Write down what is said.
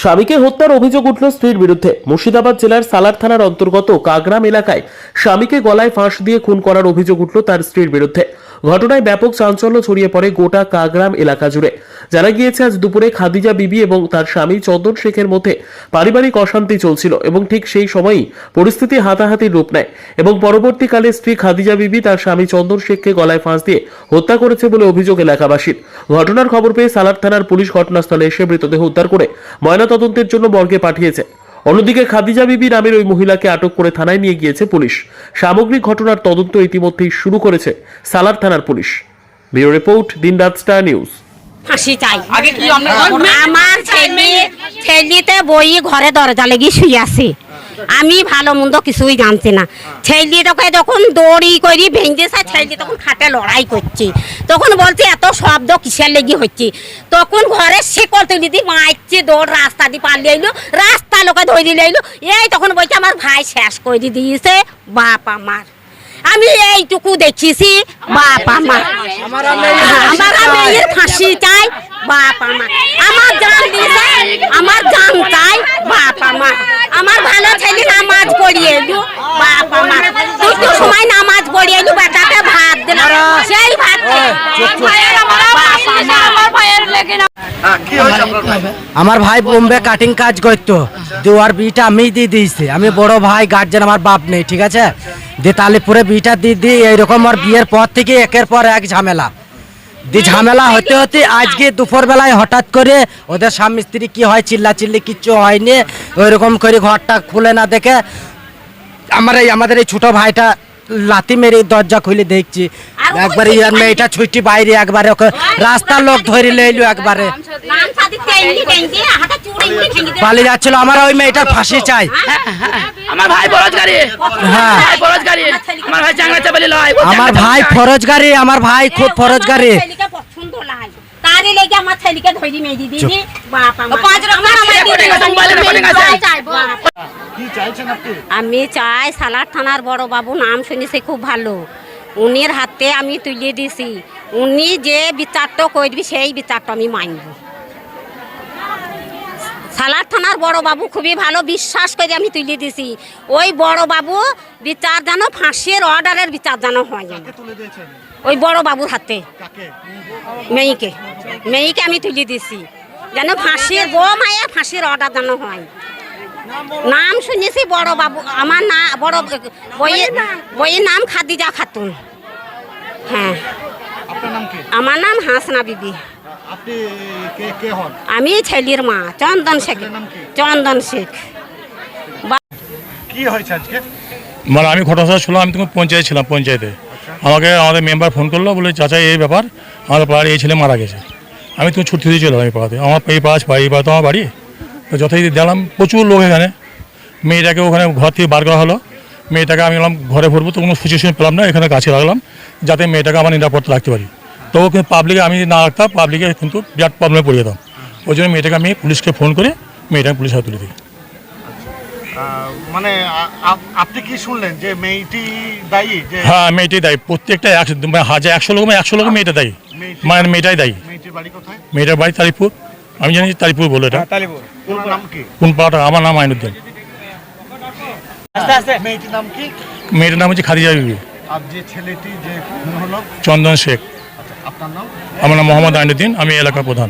স্বামীকে হত্যার অভিযোগ উঠল স্ত্রীর বিরুদ্ধে। মুর্শিদাবাদ জেলার সালার থানার অন্তর্গত কাগরাম এলাকায় স্বামীকে গলায় ফাঁস দিয়ে খুন করার অভিযোগ উঠল তার স্ত্রীর বিরুদ্ধে। ঘটনায় ব্যাপক চাঞ্চল্য ছড়িয়ে পড়ে গোটা কাগরাম এলাকা জুড়ে। জানা গিয়েছে, আজ দুপুরে খাদিজা বিবি এবং তার স্বামী চন্দন শেখের মধ্যে পারিবারিক অশান্তি চলছিল এবং ঠিক সেই সময়ই পরিস্থিতি হাতাহাতির রূপ নেয় এবং পরবর্তীকালে স্ত্রী খাদিজা বিবি তার স্বামী চন্দন শেখকে গলায় ফাঁস দিয়ে হত্যা করেছে বলে অভিযোগ এলাকাবাসীর। ঘটনার খবর পেয়ে সালার থানার পুলিশ ঘটনাস্থলে এসে মৃতদেহ উদ্ধার করে ময়নাতদন্তের জন্য মর্গে পাঠিয়েছে। অন্যদিকে খাদিজা বিবি নামের ওই মহিলাকে আটক করে থানায় নিয়ে গিয়েছে পুলিশ। সামগ্রিক ঘটনার তদন্ত ইতিমধ্যেই শুরু করেছে সালার থানার পুলিশ। ব্যুরো রিপোর্ট, দিনরাত স্টার নিউজ। ফাঁসি চাই। আমার ছেলেতে বই ঘরে দরজা লেগে শুয়ে আছে, আমি ভালো মন্দ কিছুই জানছি না। ছেলেটাকে যখন দড়ি করি ভেঙেছে, ছেলে তখন খাটে লড়াই করছে, তখন বলছে এত শব্দ কিসের লেগে হচ্ছে। তখন ঘরে শেকল তুলি দিয়ে মারছে, দৌড় রাস্তা দিয়ে পালিয়ে এলো, রাস্তা লোকে ধরে এলো। এই তখন বলছে আমার ভাই শেষ করে দিয়েছে বাপ আমার। আমি এইটুকু দেখেছি বাপ আমার। আমার মেয়ের ফাঁসি চাই বাপ আমার। আমার জান দিয়েছে, আমার জান চাই বাপ আমার। আমার ভালো ছেলে নামাজ পড়িয়ে এলু বাপ আমার। দুটো সময় নামাজ পড়িয়ে এলু, বেটাকে ভাত দিল, সেই ভাত আমার ভাই বোম্বে কাটিং কাজ করতো, দুয়ার বিটা আমি দিয়ে দিয়েছি। আমি বড় ভাই, গার্জেন আমার বাপ নেই, ঠিক আছে। দিয়ে তালিপুরে বিটা দিয়ে দিই। এইরকম আর বিয়ের পর থেকে একের পর এক ঝামেলা ঝামেলা হতে হতে আজকে দুপুর বেলায় হঠাৎ করে ওদের স্বামী স্ত্রী কি হয় চিল্লাচিল্লি কিচ্ছু হয়নি। ওইরকম করে ঘরটা খুলে না দেখে আমাদের এই ছোট ভাইটা লাথি মেরে দরজা খুলে দেখছি, একবারে ইয়ার মেয়েটা ছুটি বাইরে, একবারে ওকে রাস্তার লোক ধরে লইলো, একবারে পালিয়ে যাচ্ছিল। আমার ওই মেয়েটার ফাঁসি চাই। আমার ভাই ফরজগারি, হ্যাঁ আমার ভাই চাংলা চাপালি লয়, আমার ভাই ফরজগারি, আমার ভাই খুব ফরজগারি। তারই লেগে আমার ছেলেকে ধরি মেরে দিদি বাপ আমার। আমি চাই সালার থানার বড় বাবু, নাম শুনেছি খুব ভালো, উনির হাতে আমি তুলে দিছি। উনি যে বিচারটা করবি সেই বিচারটা আমি মানব। সালার থানার বড় বাবু খুবই ভালো, বিশ্বাস করে আমি তুলে দিছি। ওই বড় বাবু বিচার যেন ফাঁসির অর্ডারের বিচার যেন হয়, যেন ওই বড় বাবুর হাতে মেয়েকে আমি তুলে দিছি, যেন ফাঁসির বউ মায়ের ফাঁসির অর্ডার যেন হয়। নাম শুনেছি বড় বাবু, আমার না বড় বইয়ের নাম খাদিজা খাতুন। হ্যাঁ, আমার নাম হাসনা বিবি। আমি ছেলের মা, চন্দন শেখ। চন্দন শেখ। কি হয়েছে আজকে? মানে আমি ঘটনা শুনলাম, আমি তখন পঞ্চায়েত ছিলাম। পঞ্চায়েতে আমাদের মেম্বার ফোন করলো, বলে চাচা এই ব্যাপার, আমাদের পাড়ার এই ছেলে মারা গেছে। আমি তখন ছুটি দিয়ে চলে এই পাড়াতে, আমার এই পাড়া তো আমার বাড়ি। তো যথারীতি দেখলাম প্রচুর লোক এখানে। মেয়েটাকে ওখানে ঘর থেকে বার করা হলো। মেয়েটাকে আমি বললাম ঘরে ভরবো, তো কোনো সিচুয়েশন পেলাম না, এখানে কাছে রাখলাম যাতে মেয়েটাকে আমার নিরাপত্তা রাখতে পারি। তো কিন্তু পাবলিকে আমি না রাখতাম, পাবলিকে কিন্তু বিরাট প্রবলেমে পড়ে যেতাম। ওই জন্য মেয়েটাকে আমি পুলিশকে ফোন করে মেয়েটাকে পুলিশ হাতে তুলে দিই। মানে আপনি কি শুনলেন যে মেয়েটি দায়ী? হ্যাঁ, মেয়েটাই দায়ী। প্রত্যেকটা 100 লোক মেয়েটা দায়ী, মানে মেয়েটাই দায়ী। মেয়েটার বাড়ি তালিপুর। আমি জানি তালিপুর বলে এটা। কোন পাড়াটা? আমার নাম আইনুদ্দিন। মেয়েটার নাম হচ্ছে খাদিজা বিবি। চন্দন শেখ। আমার নাম মোহাম্মদ আইনুদ্দিন, আমি এলাকার প্রধান।